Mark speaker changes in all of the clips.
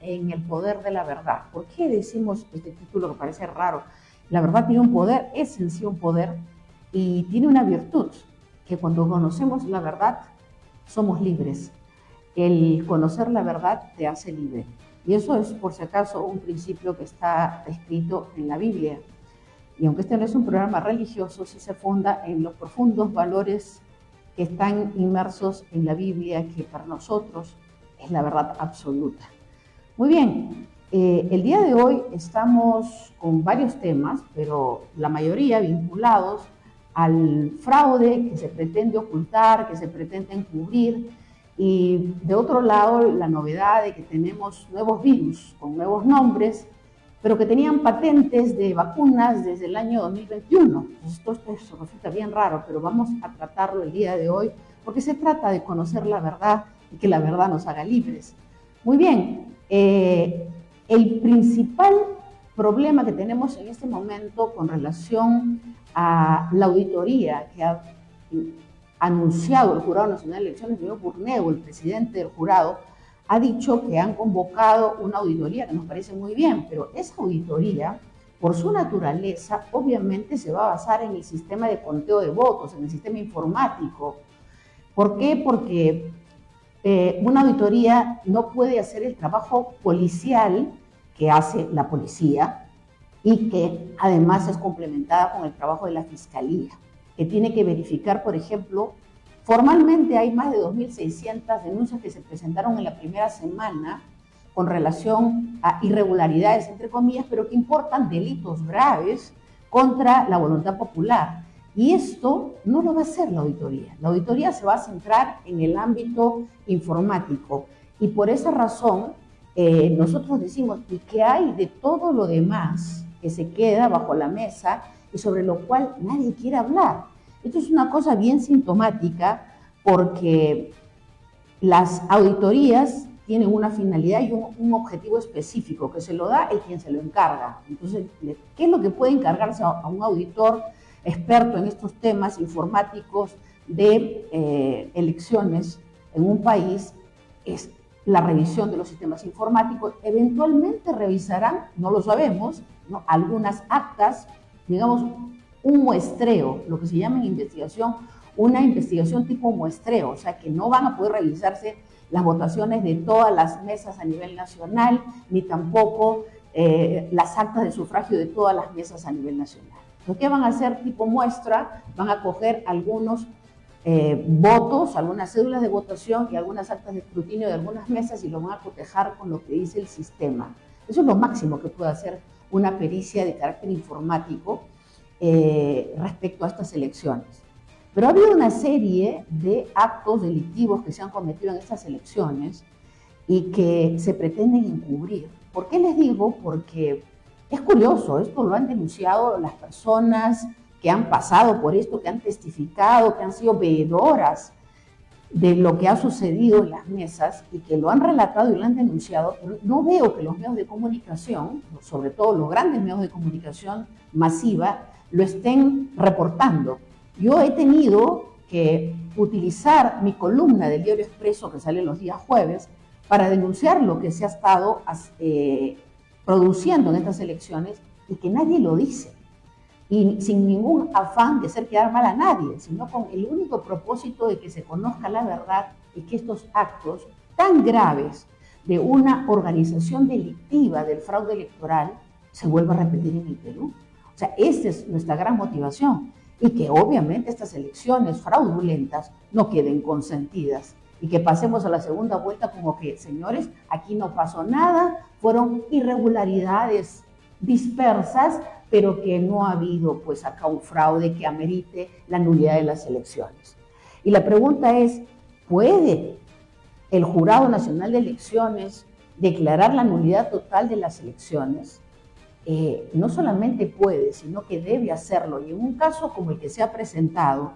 Speaker 1: en el poder de la verdad. ¿Por qué decimos este título que parece raro? La verdad tiene un poder, es en sí un poder, y tiene una virtud, que cuando conocemos la verdad somos libres. El conocer la verdad te hace libre. Y eso es, por si acaso, un principio que está escrito en la Biblia. Y aunque este no es un programa religioso, sí se funda en los profundos valores que están inmersos en la Biblia, que para nosotros es la verdad absoluta. Muy bien, el día de hoy estamos con varios temas, pero la mayoría vinculados al fraude que se pretende ocultar, que se pretende encubrir, y de otro lado la novedad de que tenemos nuevos virus con nuevos nombres, pero que tenían patentes de vacunas desde el año 2021. Esto resulta bien raro, pero vamos a tratarlo el día de hoy porque se trata de conocer la verdad y que la verdad nos haga libres. Muy bien, el principal problema que tenemos en este momento con relación a la auditoría que ha anunciado el Jurado Nacional de Elecciones, el señor Burneo, el presidente del jurado, ha dicho que han convocado una auditoría que nos parece muy bien, pero esa auditoría, por su naturaleza, obviamente se va a basar en el sistema de conteo de votos, en el sistema informático. ¿Por qué? Porque una auditoría no puede hacer el trabajo policial que hace la policía y que además es complementada con el trabajo de la fiscalía, que tiene que verificar, por ejemplo, formalmente hay más de 2.600 denuncias que se presentaron en la primera semana con relación a irregularidades, entre comillas, pero que importan delitos graves contra la voluntad popular. Y esto no lo va a hacer la auditoría. La auditoría se va a centrar en el ámbito informático. Y por esa razón, nosotros decimos, ¿y qué hay de todo lo demás que se queda bajo la mesa y sobre lo cual nadie quiere hablar? Esto es una cosa bien sintomática porque las auditorías tienen una finalidad y un objetivo específico que se lo da el quien se lo encarga. Entonces, ¿qué es lo que puede encargarse a un auditor experto en estos temas informáticos de elecciones en un país? Es la revisión de los sistemas informáticos. Eventualmente revisarán, no lo sabemos, ¿no?, algunas actas, digamos, un muestreo, lo que se llama en investigación, una investigación tipo muestreo, o sea que no van a poder revisarse las votaciones de todas las mesas a nivel nacional, ni tampoco las actas de sufragio de todas las mesas a nivel nacional. Entonces, ¿qué van a hacer tipo muestra? Van a coger algunos votos, algunas cédulas de votación y algunas actas de escrutinio de algunas mesas y lo van a cotejar con lo que dice el sistema. Eso es lo máximo que puede hacer una pericia de carácter informático respecto a estas elecciones. Pero ha habido una serie de actos delictivos que se han cometido en estas elecciones y que se pretenden encubrir. ¿Por qué les digo? Porque es curioso, esto lo han denunciado las personas que han pasado por esto, que han testificado, que han sido veedoras de lo que ha sucedido en las mesas y que lo han relatado y lo han denunciado, pero no veo que los medios de comunicación, sobre todo los grandes medios de comunicación masiva, lo estén reportando. Yo he tenido que utilizar mi columna del Diario Expreso, que sale los días jueves, para denunciar lo que se ha estado produciendo en estas elecciones y que nadie lo dice. Y sin ningún afán de hacer quedar mal a nadie, sino con el único propósito de que se conozca la verdad y que estos actos tan graves de una organización delictiva del fraude electoral se vuelva a repetir en el Perú. O sea, esa es nuestra gran motivación y que obviamente estas elecciones fraudulentas no queden consentidas y que pasemos a la segunda vuelta como que, señores, aquí no pasó nada, fueron irregularidades dispersas, pero que no ha habido pues acá un fraude que amerite la nulidad de las elecciones. Y la pregunta es, ¿puede el Jurado Nacional de Elecciones declarar la nulidad total de las elecciones? No solamente puede, sino que debe hacerlo. Y en un caso como el que se ha presentado,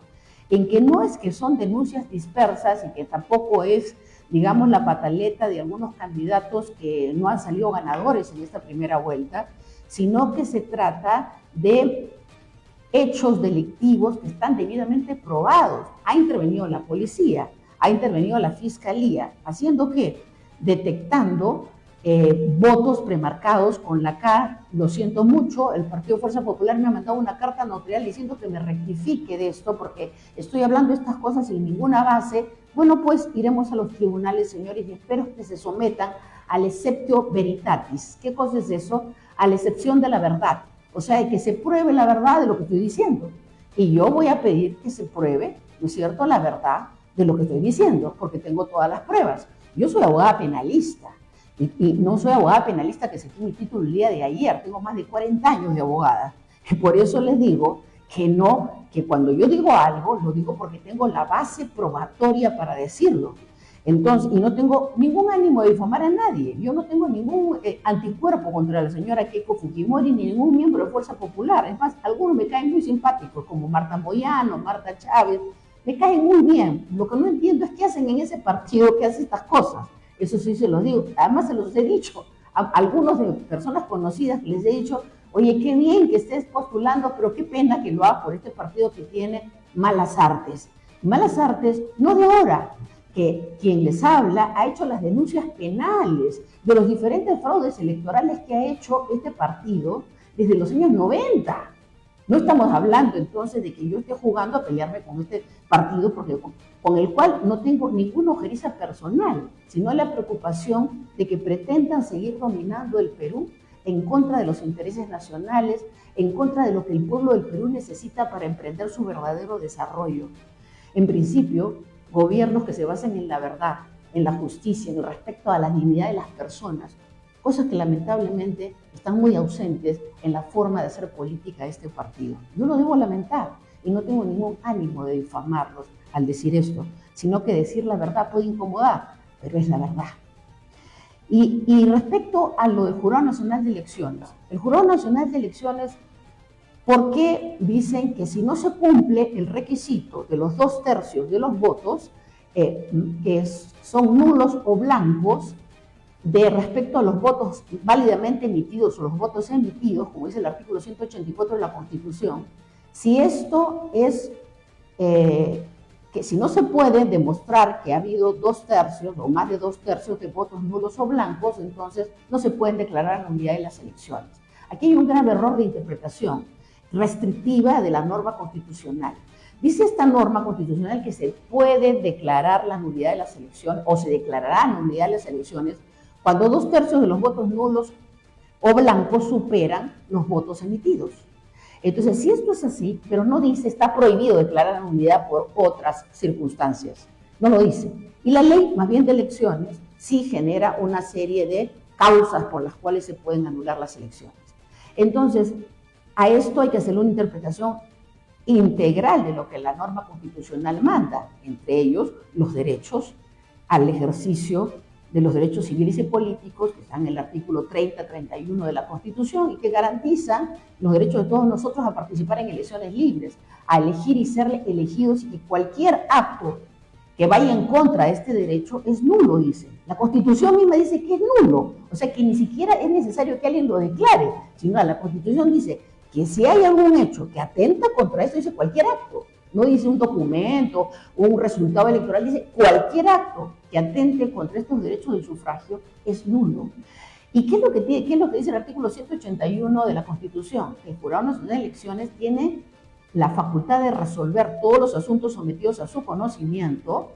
Speaker 1: en que no es que son denuncias dispersas y que tampoco es, digamos, la pataleta de algunos candidatos que no han salido ganadores en esta primera vuelta, sino que se trata de hechos delictivos que están debidamente probados. Ha intervenido la policía, ha intervenido la fiscalía, ¿haciendo qué? Detectando votos premarcados con la K. Lo siento mucho, el Partido Fuerza Popular me ha mandado una carta notarial diciendo que me rectifique de esto porque estoy hablando de estas cosas sin ninguna base. Bueno, pues iremos a los tribunales, señores, y espero que se sometan al exceptio veritatis. ¿Qué cosa es eso? A la excepción de la verdad. O sea, de que se pruebe la verdad de lo que estoy diciendo. Y yo voy a pedir que se pruebe, ¿no es cierto?, la verdad de lo que estoy diciendo, porque tengo todas las pruebas. Yo soy abogada penalista. Y no soy abogada penalista que saqué mi título el día de ayer, tengo más de 40 años de abogada. Y por eso les digo que no, que cuando yo digo algo, lo digo porque tengo la base probatoria para decirlo. Entonces, y no tengo ningún ánimo de difamar a nadie. Yo no tengo ningún anticuerpo contra la señora Keiko Fujimori ni ningún miembro de Fuerza Popular. Es más, algunos me caen muy simpáticos, como Marta Moyano, Marta Chávez. Me caen muy bien. Lo que no entiendo es qué hacen en ese partido que hace estas cosas. Eso sí se los digo. Además se los he dicho a algunos de personas conocidas, les he dicho, oye, qué bien que estés postulando, pero qué pena que lo haga por este partido que tiene malas artes. Malas artes no de ahora, que quien les habla ha hecho las denuncias penales de los diferentes fraudes electorales que ha hecho este partido desde los años 90. No estamos hablando entonces de que yo esté jugando a pelearme con este partido porque, con el cual no tengo ninguna ojeriza personal, sino la preocupación de que pretendan seguir dominando el Perú en contra de los intereses nacionales, en contra de lo que el pueblo del Perú necesita para emprender su verdadero desarrollo. En principio, gobiernos que se basen en la verdad, en la justicia, en el respeto a la dignidad de las personas, cosas que lamentablemente están muy ausentes en la forma de hacer política de este partido. Yo lo debo lamentar y no tengo ningún ánimo de difamarlos al decir esto, sino que decir la verdad puede incomodar, pero es la verdad. Y respecto a lo del Jurado Nacional de Elecciones, el Jurado Nacional de Elecciones, ¿por qué dicen que si no se cumple el requisito de los 2/3 de los votos, que son nulos o blancos, de respecto a los votos válidamente emitidos o los votos emitidos, como dice el artículo 184 de la Constitución, si esto es, que si no se puede demostrar que ha habido 2/3 o más de 2/3 de votos nulos o blancos, entonces no se pueden declarar nulidad de las elecciones. Aquí hay un grave error de interpretación restrictiva de la norma constitucional. Dice esta norma constitucional que se puede declarar la nulidad de las elecciones o se declarará nulidad de las elecciones cuando 2/3 de los votos nulos o blancos superan los votos emitidos. Entonces, si esto es así, pero no dice está prohibido declarar la nulidad por otras circunstancias, no lo dice. Y la ley, más bien de elecciones, sí genera una serie de causas por las cuales se pueden anular las elecciones. Entonces, a esto hay que hacer una interpretación integral de lo que la norma constitucional manda, entre ellos los derechos al ejercicio de los derechos civiles y políticos, que están en el artículo 30, 31 de la Constitución y que garantizan los derechos de todos nosotros a participar en elecciones libres, a elegir y ser elegidos, y que cualquier acto que vaya en contra de este derecho es nulo, dice. La Constitución misma dice que es nulo, o sea que ni siquiera es necesario que alguien lo declare, sino la Constitución dice que si hay algún hecho que atenta contra esto, dice cualquier acto. No dice un documento o un resultado electoral, dice cualquier acto que atente contra estos derechos del sufragio es nulo. ¿Y qué es lo que dice el artículo 181 de la Constitución? Que el Jurado Nacional de Elecciones tiene la facultad de resolver todos los asuntos sometidos a su conocimiento,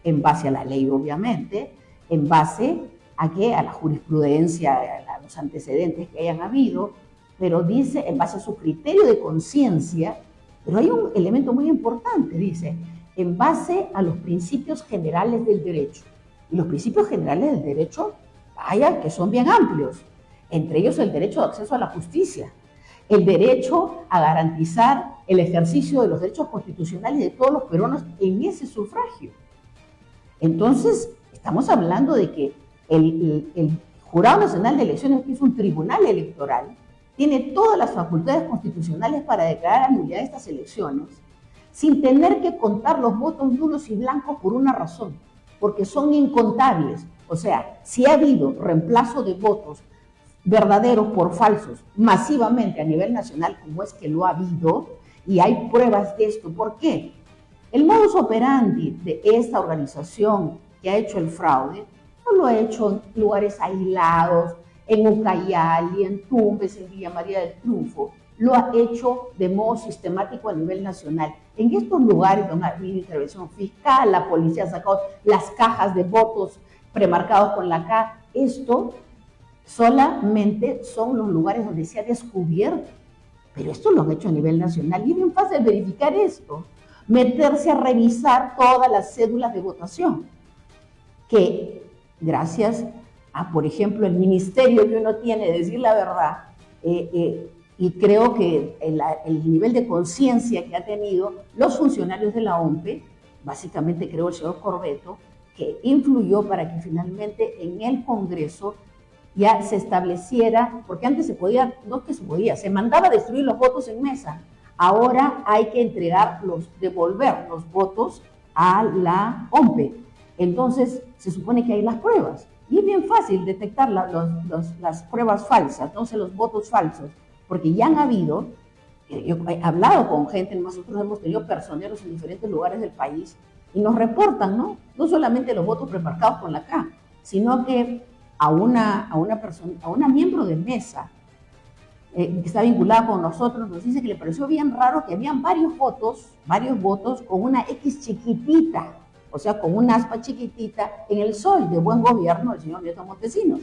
Speaker 1: en base a la ley, obviamente, en base a la jurisprudencia, a los antecedentes que hayan habido, pero dice en base a su criterio de conciencia. Pero hay un elemento muy importante, dice, en base a los principios generales del derecho. Y los principios generales del derecho, vaya, que son bien amplios. Entre ellos el derecho de acceso a la justicia, el derecho a garantizar el ejercicio de los derechos constitucionales de todos los peruanos en ese sufragio. Entonces, estamos hablando de que el Jurado Nacional de Elecciones, que es un tribunal electoral, tiene todas las facultades constitucionales para declarar nulidad de estas elecciones, sin tener que contar los votos nulos y blancos por una razón, porque son incontables. O sea, si ha habido reemplazo de votos verdaderos por falsos masivamente a nivel nacional, como es que lo ha habido, y hay pruebas de esto. ¿Por qué? El modus operandi de esta organización que ha hecho el fraude no lo ha hecho en lugares aislados, en Ucayali, en Tumbes, en Villa María del Triunfo, lo ha hecho de modo sistemático a nivel nacional. En estos lugares donde ha habido intervención fiscal, la policía ha sacado las cajas de votos premarcados con la K, esto solamente son los lugares donde se ha descubierto, pero esto lo han hecho a nivel nacional y es bien fácil verificar esto, meterse a revisar todas las cédulas de votación, que gracias a, por ejemplo, el ministerio que uno tiene de decir la verdad, y creo que el nivel de conciencia que ha tenido los funcionarios de la OMPE, básicamente creo el señor Corbeto, que influyó para que finalmente en el Congreso ya se estableciera, porque antes se podía, no que se podía, se mandaba destruir los votos en mesa. Ahora hay que devolver los votos a la OMPE. Entonces se supone que hay las pruebas. Y es bien fácil detectar las pruebas falsas, no sé, los votos falsos, porque ya han habido, yo he hablado con gente, nosotros hemos tenido personeros en diferentes lugares del país y nos reportan, no solamente los votos premarcados con la K, sino que a una miembro de mesa que está vinculada con nosotros, nos dice que le pareció bien raro que habían varios votos con una X chiquitita, o sea, con una aspa chiquitita en el sol de buen gobierno del señor Nieto Montesinos.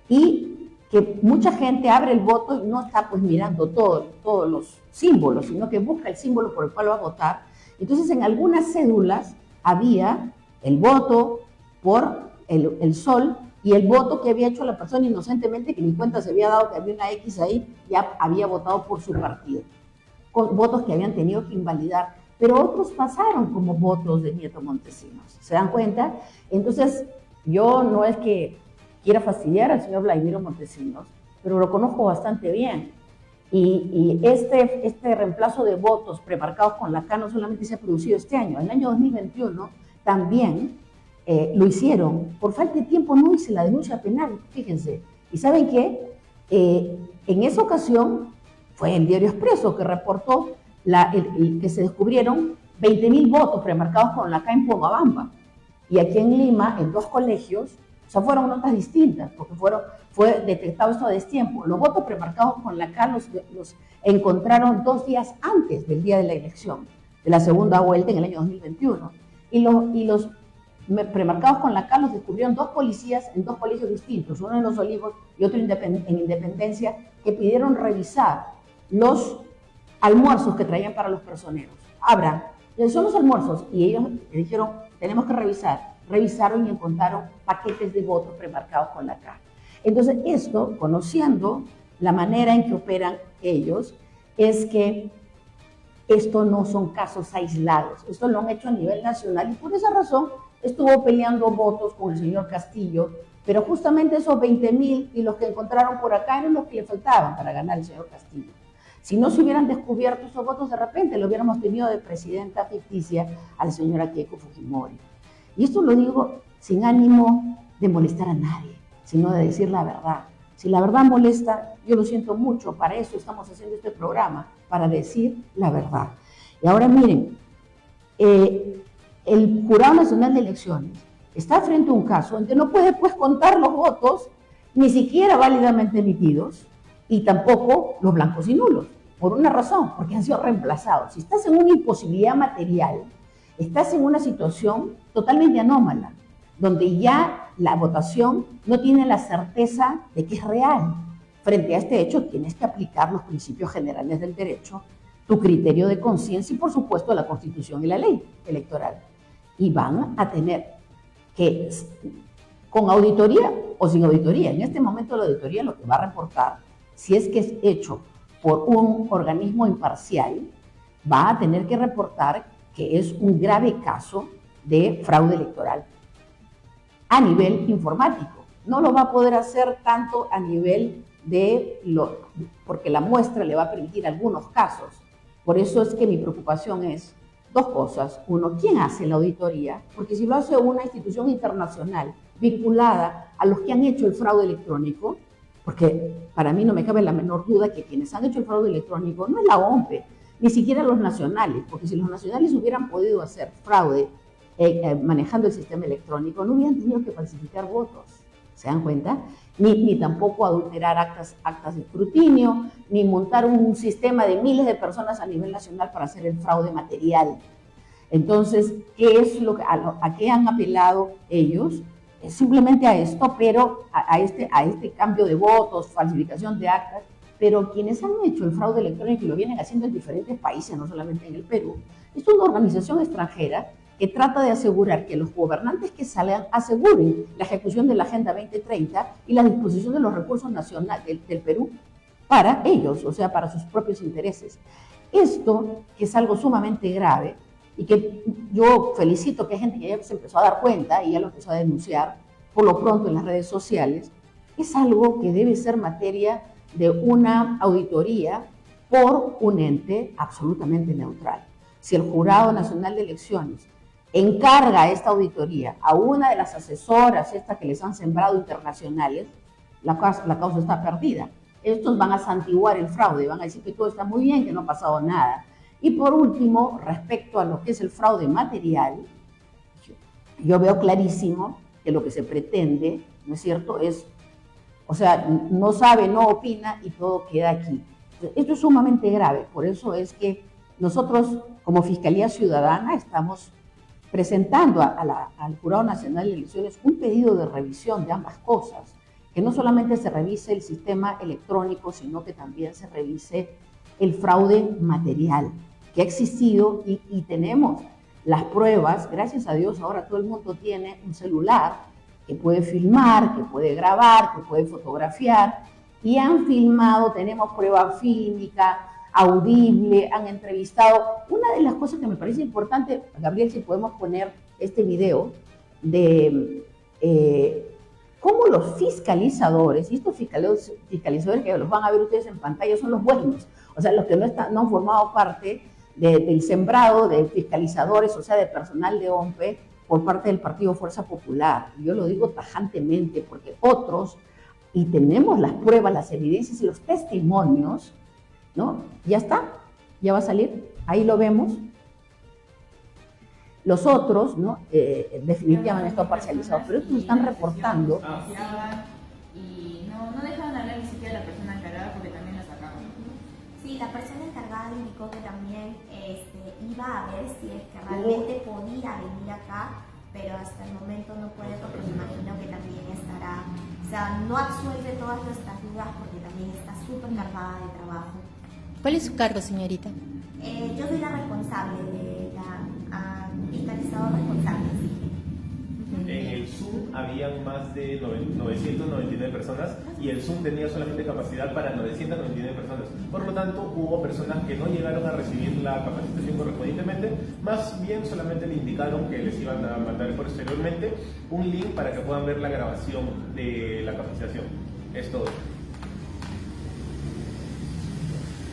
Speaker 1: Y que mucha gente abre el voto y no está pues mirando todos los símbolos, sino que busca el símbolo por el cual va a votar. Entonces, en algunas cédulas había el voto por el sol y el voto que había hecho la persona inocentemente, que ni cuenta se había dado que había una X ahí, ya había votado por su partido, con votos que habían tenido que invalidar, pero otros pasaron como votos de Nieto Montesinos, ¿se dan cuenta? Entonces, yo no es que quiera fastidiar al señor Vladimiro Montesinos, pero lo conozco bastante bien, y este reemplazo de votos premarcados con la K no solamente se ha producido este año, en el año 2021 también lo hicieron. Por falta de tiempo no hice la denuncia penal, fíjense. ¿Y saben qué? En esa ocasión fue el Diario Expreso que reportó que se descubrieron 20.000 votos premarcados con la K en Pomabamba. Y aquí en Lima, en 2 colegios, o sea, fueron notas distintas, porque fue detectado esto a destiempo. Los votos premarcados con la K los encontraron 2 días antes del día de la elección, de la segunda vuelta en el año 2021. Y los premarcados con la K los descubrieron 2 policías en 2 colegios distintos, uno en Los Olivos y otro en Independencia, que pidieron revisar los almuerzos que traían para los personeros. Son los almuerzos, y ellos dijeron, tenemos que revisar. Revisaron y encontraron paquetes de votos premarcados con la K. Entonces, esto, conociendo la manera en que operan ellos, es que esto no son casos aislados, esto lo han hecho a nivel nacional y por esa razón estuvo peleando votos con el señor Castillo, pero justamente esos 20.000 y los que encontraron por acá eran los que le faltaban para ganar el señor Castillo. Si no se hubieran descubierto esos votos, de repente lo hubiéramos tenido de presidenta ficticia a la señora Keiko Fujimori. Y esto lo digo sin ánimo de molestar a nadie, sino de decir la verdad. Si la verdad molesta, yo lo siento mucho, para eso estamos haciendo este programa, para decir la verdad. Y ahora miren, el Jurado Nacional de Elecciones está frente a un caso en que no puede pues contar los votos, ni siquiera válidamente emitidos, y tampoco los blancos y nulos, por una razón, porque han sido reemplazados. Si estás en una imposibilidad material, estás en una situación totalmente anómala, donde ya la votación no tiene la certeza de que es real. Frente a este hecho, tienes que aplicar los principios generales del derecho, tu criterio de conciencia y, por supuesto, la Constitución y la ley electoral. Y van a tener que, con auditoría o sin auditoría, en este momento la auditoría lo que va a reportar, si es que es hecho por un organismo imparcial, va a tener que reportar que es un grave caso de fraude electoral a nivel informático. No lo va a poder hacer tanto a nivel porque la muestra le va a permitir algunos casos. Por eso es que mi preocupación es 2 cosas. Uno, ¿quién hace la auditoría? Porque si lo hace una institución internacional vinculada a los que han hecho el fraude electrónico, porque para mí no me cabe la menor duda que quienes han hecho el fraude electrónico no es la OMPE, ni siquiera los nacionales, porque si los nacionales hubieran podido hacer fraude manejando el sistema electrónico, no hubieran tenido que falsificar votos. ¿Se dan cuenta? Ni tampoco adulterar actas de escrutinio, ni montar un sistema de miles de personas a nivel nacional para hacer el fraude material. Entonces, ¿qué es a qué han apelado ellos? Simplemente a esto, pero a este cambio de votos, falsificación de actas, pero quienes han hecho el fraude electrónico y lo vienen haciendo en diferentes países, no solamente en el Perú, es una organización extranjera que trata de asegurar que los gobernantes que salgan aseguren la ejecución de la Agenda 2030 y la disposición de los recursos nacionales del Perú para ellos, o sea, para sus propios intereses. Esto, que es algo sumamente grave, y que yo felicito que hay gente que ya se empezó a dar cuenta y ya lo empezó a denunciar, por lo pronto en las redes sociales, es algo que debe ser materia de una auditoría por un ente absolutamente neutral. Si el Jurado Nacional de Elecciones encarga esta auditoría a una de las asesoras estas que les han sembrado internacionales, la causa está perdida. Estos van a santiguar el fraude, van a decir que todo está muy bien, que no ha pasado nada. Y por último, respecto a lo que es el fraude material, yo veo clarísimo que lo que se pretende, ¿no es cierto?, es, o sea, no sabe, no opina y todo queda aquí. Esto es sumamente grave, por eso es que nosotros como Fiscalía Ciudadana estamos presentando al Jurado Nacional de Elecciones un pedido de revisión de ambas cosas, que no solamente se revise el sistema electrónico, sino que también se revise el fraude material que ha existido y tenemos las pruebas. Gracias a Dios ahora todo el mundo tiene un celular que puede filmar, que puede grabar, que puede fotografiar, y han filmado, tenemos prueba fílmica, audible, han entrevistado. Una de las cosas que me parece importante, Gabriel, si podemos poner este video de cómo los fiscalizadores, y estos fiscalizadores que los van a ver ustedes en pantalla son los buenos, o sea, los que no han formado parte del sembrado de fiscalizadores, o sea, de personal de OMPE por parte del Partido Fuerza Popular. Yo lo digo tajantemente porque otros, y tenemos las pruebas, las evidencias y los testimonios, ¿no? Ya está, ya va a salir, ahí lo vemos. Los otros, ¿no? Definitivamente han estado parcializados, pero estos están reportando.
Speaker 2: Y no dejaban hablar ni siquiera la persona encargada porque también la sacaban.
Speaker 3: Sí, la persona encargada indicó que también iba a ver si es que realmente podía venir acá, pero hasta el momento no puede porque me imagino que también estará, o sea, no absuelve todas nuestras dudas porque también está súper cargada de trabajo.
Speaker 4: ¿Cuál es su cargo, señorita?
Speaker 3: Yo soy la responsable de la fiscalizador responsable. Sí.
Speaker 5: En el Zoom habían más de 999 personas y el Zoom tenía solamente capacidad para 999 personas. Por lo tanto, hubo personas que no llegaron a recibir la capacitación correspondientemente, más bien solamente le indicaron que les iban a mandar posteriormente un link para que puedan ver la grabación de la capacitación. Es todo.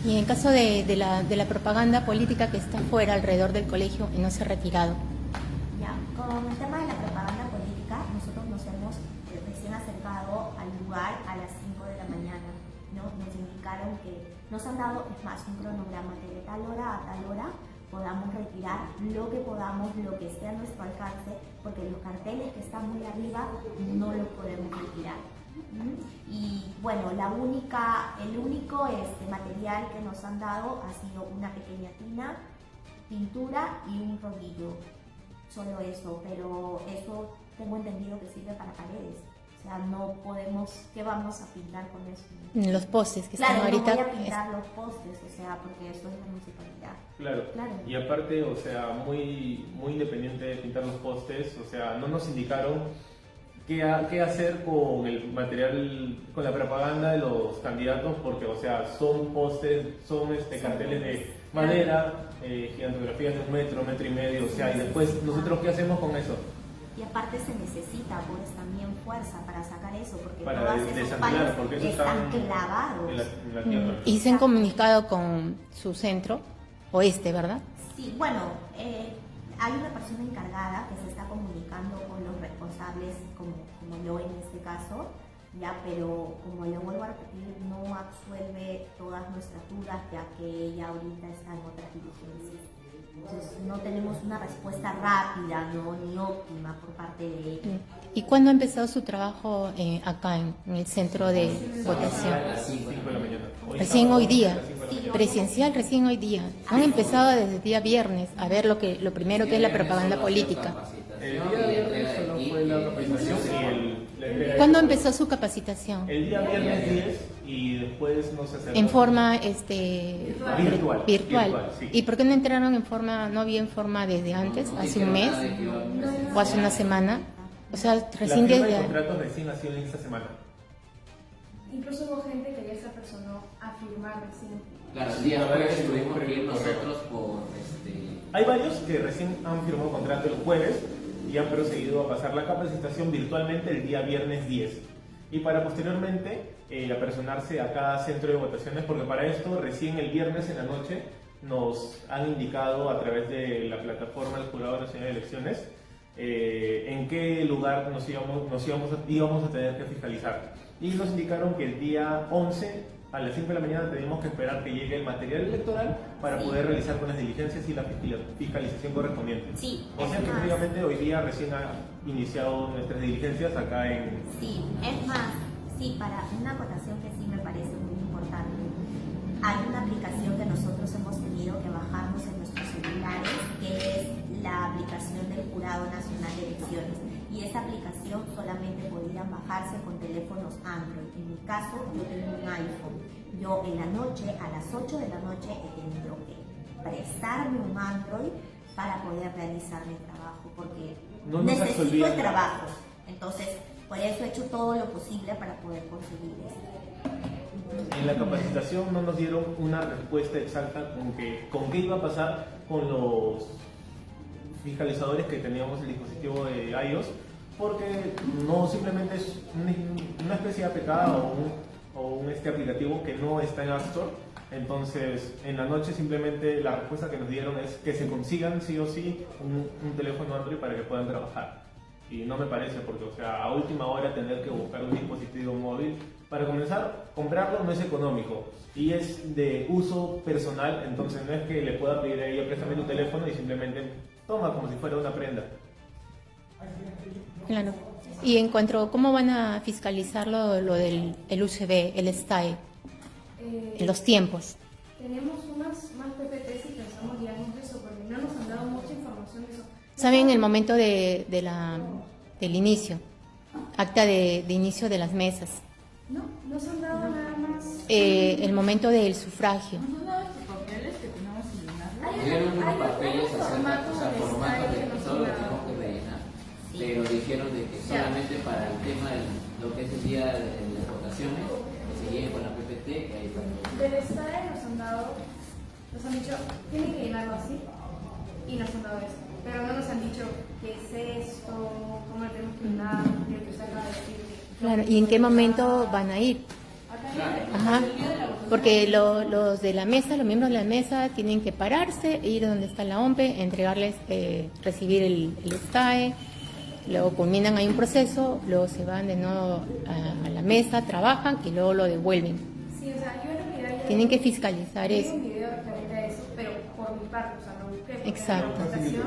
Speaker 4: Y en caso de la propaganda política que está fuera alrededor del colegio y no se ha retirado.
Speaker 3: Ya, con el tema de la propaganda política, nosotros nos hemos recién acercado al lugar a las 5 de la mañana, ¿no? Nos indicaron que nos han dado, es más, un cronograma que de tal hora a tal hora podamos retirar lo que podamos, lo que esté a nuestro alcance, porque los carteles que están muy arriba no los podemos retirar. Y bueno, el único material que nos han dado ha sido una pequeña tina, pintura y un rodillo. Solo eso, pero eso tengo entendido que sirve para paredes. O sea, no podemos, ¿qué vamos a pintar con eso?
Speaker 4: Los postes que
Speaker 3: claro,
Speaker 4: están ahorita.
Speaker 3: No voy a pintar los postes, o sea, porque eso es la municipalidad.
Speaker 5: Claro. Y aparte, o sea, muy independiente de pintar los postes, o sea, no nos indicaron qué hacer con el material, con la propaganda de los candidatos, porque, o sea, son postes, son carteles de madera, gigantografías de 1 metro, 1,5 metros, o sea, y después, ¿nosotros qué hacemos con eso?
Speaker 3: Y aparte se necesita, pues, también fuerza para sacar eso, porque
Speaker 5: para
Speaker 3: todas esos palos
Speaker 5: porque eso
Speaker 3: están clavados.
Speaker 5: En la tierra.
Speaker 4: ¿Y se han comunicado con su centro oeste, verdad?
Speaker 3: Sí, bueno, hay una persona encargada que se está comunicando con los responsables, como yo en este caso, ya, pero como le vuelvo a repetir, no absuelve todas nuestras dudas, ya que ella ahorita está en otras diligencias. Entonces, no tenemos una respuesta rápida, ¿no? Ni óptima por parte de ellos.
Speaker 4: ¿Y cuándo ha empezado su trabajo acá en el centro de votación?
Speaker 5: A las 5 de la mañana.
Speaker 4: Recién hoy día,
Speaker 5: A las 5 de la mañana.
Speaker 4: presencial recién hoy día. Han empezado desde el día viernes a ver lo primero que es la propaganda política.
Speaker 5: El día viernes solo fue la capacitación y la entrega de
Speaker 4: ¿Cuándo
Speaker 5: documentos.
Speaker 4: empezó su capacitación?
Speaker 5: El día viernes 10 y después nos acercamos.
Speaker 4: En forma
Speaker 5: Virtual.
Speaker 4: virtual.
Speaker 5: Sí.
Speaker 4: ¿Y por qué no entraron en forma, no había en forma desde antes, hace un mes o hace una semana? O sea,
Speaker 5: La
Speaker 4: recién
Speaker 5: firma de
Speaker 4: desde...
Speaker 5: contratos recién ha sido en esta semana.
Speaker 6: Incluso hubo gente que ya se apersonó a firmar recién.
Speaker 7: Claro, el día jueves tuvimos que ir nosotros por
Speaker 5: Hay varios que recién han firmado contrato el jueves y han procedido a pasar la capacitación virtualmente el día viernes 10. Y para posteriormente apersonarse a cada centro de votaciones, porque para esto recién el viernes en la noche nos han indicado a través de la plataforma del Jurado Nacional de Elecciones en qué lugar íbamos a tener que fiscalizar. Y nos indicaron que el día 11 a las 5 de la mañana tenemos que esperar que llegue el material electoral para poder realizar con las diligencias y la fiscalización correspondiente.
Speaker 3: Sí,
Speaker 5: O sea
Speaker 3: es
Speaker 5: que
Speaker 3: más.
Speaker 5: prácticamente hoy día recién ha iniciado nuestras diligencias acá en...
Speaker 3: Sí, es más, sí, para una acotación que sí me parece muy importante. Hay una aplicación que nosotros hemos tenido que bajarnos en nuestros celulares, que es la aplicación del Jurado Nacional de Elecciones. Y esa aplicación solamente podían bajarse con teléfonos Android. En mi caso, yo tengo un iPhone. Yo en la noche, a las 8 de la noche, he tenido que prestarme un Android para poder realizar mi trabajo, porque
Speaker 5: No nos
Speaker 3: necesito
Speaker 5: absolvían.
Speaker 3: el trabajo. Entonces, por eso he hecho todo lo posible para poder conseguir esto.
Speaker 5: En la capacitación no nos dieron una respuesta exacta con qué iba a pasar con los fiscalizadores que teníamos el dispositivo de iOS, porque no simplemente es una especie de APK o un aplicativo que no está en App Store. Entonces, en la noche simplemente la respuesta que nos dieron es que se consigan sí o sí un teléfono Android para que puedan trabajar. Y no me parece, porque o sea, a última hora tener que buscar un dispositivo móvil, para comenzar, comprarlo no es económico y es de uso personal, entonces no es que le pueda pedir a ella préstame tu teléfono y simplemente toma como si fuera una prenda.
Speaker 4: Claro. Y en cuanto a cómo van a fiscalizar lo del el USB, el STAE, en los tiempos.
Speaker 6: Tenemos más PPTs y pensamos guiarnos de eso, porque no nos han dado mucha información de eso.
Speaker 4: ¿Saben el momento del inicio? Acta de inicio de las mesas.
Speaker 6: No, nos han dado nada más.
Speaker 4: El momento del sufragio.
Speaker 2: Son todos estos papeles que tenemos que llenar.
Speaker 7: dieron unos papeles
Speaker 6: hay un
Speaker 7: acerca, o sea,
Speaker 6: formato
Speaker 7: formatos
Speaker 6: de
Speaker 7: de
Speaker 6: que nos
Speaker 7: todo lo que
Speaker 6: han
Speaker 7: tenemos
Speaker 6: dado.
Speaker 7: que rellenar, pero dijeron de que solamente para el tema de lo que es el día de las votaciones, que se lleguen con la PPT, que ahí está.
Speaker 6: Del STAE nos han dicho, tienen que llenarlo así, y nos han dado esto. Pero no nos han dicho qué es esto, cómo lo tenemos que llenar, lo que usted acaba de decir.
Speaker 4: Claro, ¿y en qué momento van a ir? Ajá. Porque los de la mesa, los miembros de la mesa tienen que pararse, ir donde está la OMPE, entregarles, recibir el STAE, luego culminan ahí un proceso, luego se van de nuevo a la mesa, trabajan y luego lo devuelven.
Speaker 6: Sí, o sea, yo en realidad ya
Speaker 4: Tienen que fiscalizar
Speaker 6: tengo
Speaker 4: eso.
Speaker 6: un video referente a eso, pero por mi parte, o sea, lo busqué. Porque
Speaker 4: Exacto.
Speaker 6: en la votación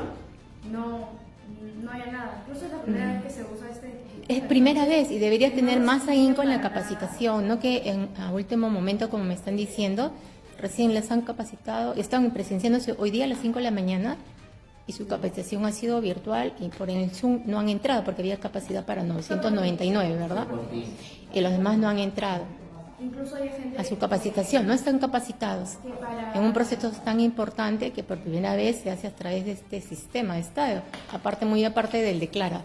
Speaker 6: no hay nada. Incluso es la primera vez que se usa este.
Speaker 4: Es primera vez y debería tener más ahínco en la capacitación, no que a último momento, como me están diciendo, recién les han capacitado, están presenciándose hoy día a las 5 de la mañana y su capacitación ha sido virtual y por el Zoom no han entrado porque había capacidad para 999, ¿verdad? Y los demás no han entrado
Speaker 6: Incluso hay gente
Speaker 4: a su capacitación, no están capacitados
Speaker 6: que para.
Speaker 4: en un proceso tan importante que por primera vez se hace a través de este sistema de estadio, muy aparte del Declara.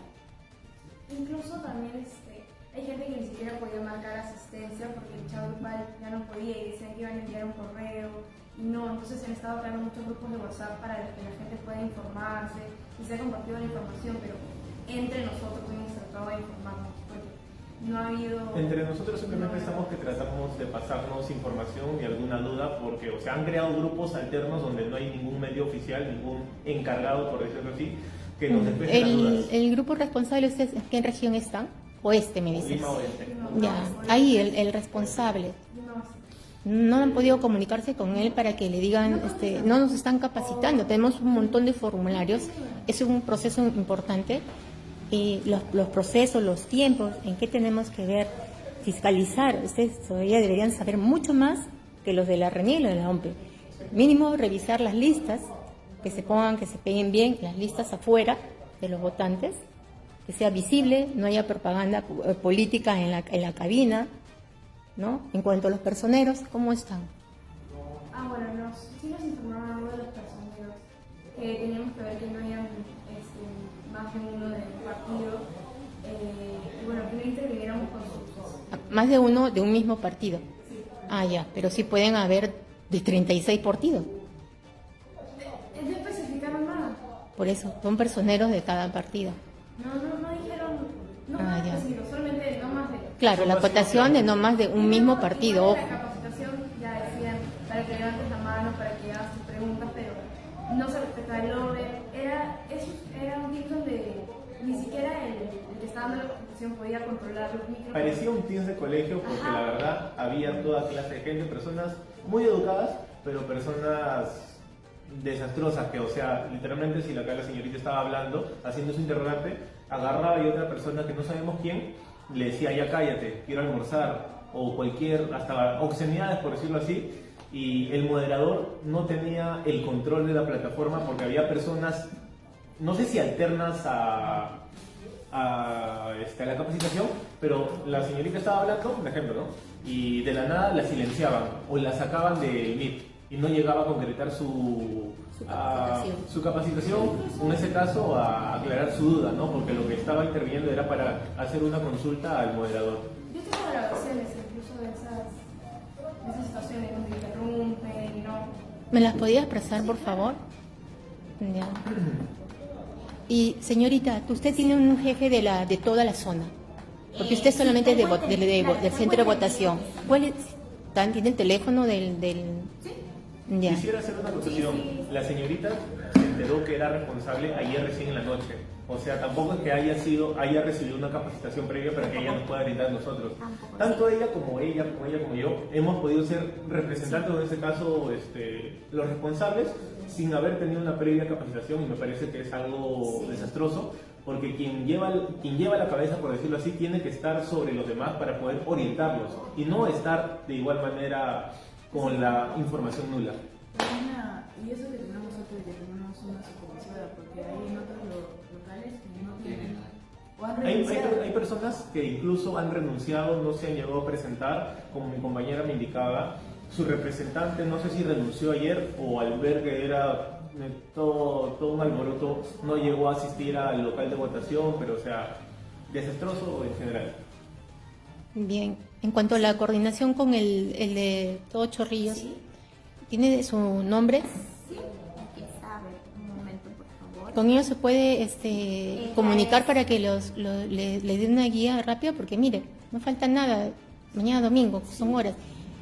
Speaker 6: Incluso también hay gente que ni siquiera podía marcar asistencia porque el chat grupal ya no podía y decían que iban a enviar un correo y no, entonces se han estado creando muchos grupos de WhatsApp para que la gente pueda informarse y se ha compartido la información, pero entre nosotros hemos tratado de informarnos porque no ha habido.
Speaker 5: Entre nosotros simplemente estamos que tratamos de pasarnos información y alguna duda porque, o sea, han creado grupos alternos donde no hay ningún medio oficial, ningún encargado, por decirlo así, que nos despeje las dudas.
Speaker 4: El grupo responsable, ¿ustedes en qué región están? Oeste, me dices.
Speaker 5: Lima Oeste.
Speaker 4: Ya, ahí el responsable. no han podido comunicarse con él para que le digan, no nos están capacitando, tenemos un montón de formularios, es un proceso importante, y los procesos, los tiempos, en qué tenemos que ver, fiscalizar, ustedes todavía deberían saber mucho más que los de la RENIE y los de la OMPE. Mínimo revisar las listas, que se pongan, que se peguen bien las listas afuera de los votantes, que sea visible, no haya propaganda política en la cabina, ¿no? En cuanto a los personeros, ¿cómo están?
Speaker 6: Bueno, sí nos informaron algo de los personeros, que teníamos que ver que no hayan más de uno del partido, y bueno, que no interviniéramos con sus...
Speaker 4: Más de uno de un mismo partido. Sí. Ya, pero sí pueden haber de 36 partidos.
Speaker 6: No especificaron nada.
Speaker 4: Por eso, son personeros de cada partido.
Speaker 6: No dijeron, no más específico, solamente no más de...
Speaker 4: Claro, la acotación de no más de un mismo partido.
Speaker 6: La capacitación ya decían para que levantes la mano, para que hagas tus preguntas, pero no se respetaba el orden. Era un tiempo donde ni siquiera el que estaba dando la capacitación podía controlar los micrófonos.
Speaker 5: Parecía un teams de colegio porque la verdad había toda clase de gente, personas muy educadas, pero personas desastrosas que, o sea, literalmente si la señorita estaba hablando, haciendo su interrogante, agarraba y otra persona que no sabemos quién, le decía ya cállate, quiero almorzar, o cualquier, hasta obscenidades por decirlo así, y el moderador no tenía el control de la plataforma porque había personas, no sé si alternas a la capacitación, pero la señorita estaba hablando, por ejemplo, ¿no? Y de la nada la silenciaban o la sacaban del Meet y no llegaba a concretar su capacitación, en ese caso a aclarar su duda, ¿no? Porque lo que estaba interviniendo era para hacer una consulta al moderador.
Speaker 6: Yo tengo grabaciones incluso de esas situaciones donde interrumpen y no...
Speaker 4: ¿Me las podías prestar, por favor? Ya. Y señorita, usted tiene un jefe de toda la zona, porque usted solamente es del centro de votación. ¿Cuál es? ¿Tiene el teléfono del...?
Speaker 6: Sí.
Speaker 4: Ya.
Speaker 5: Quisiera hacer una acotación. La señorita se enteró que era responsable ayer recién en la noche. O sea, tampoco es que haya recibido una capacitación previa para que ella nos pueda brindar a nosotros. Tanto ella como yo hemos podido ser representantes, en este caso los responsables, sin haber tenido una previa capacitación, y me parece que es algo desastroso, porque quien lleva la cabeza, por decirlo así, tiene que estar sobre los demás para poder orientarlos y no estar de igual manera con la información nula.
Speaker 2: Y eso que tenemos nosotros, que tenemos una supervisora, porque hay en otros locales que no tienen. O han renunciado.
Speaker 5: Hay personas que incluso han renunciado, no se han llegado a presentar, como mi compañera me indicaba. Su representante, no sé si renunció ayer o al ver que era todo un alboroto, no llegó a asistir al local de votación, pero o sea, desastroso en general.
Speaker 4: Bien, en cuanto a la coordinación con el de Todo Chorrillos, ¿sí? ¿Tiene su nombre?
Speaker 3: Sí, aquí está, a ver, un momento, por favor.
Speaker 4: Con ellos se puede comunicar para que le dé una guía rápida, porque mire, no falta nada, mañana domingo, son horas,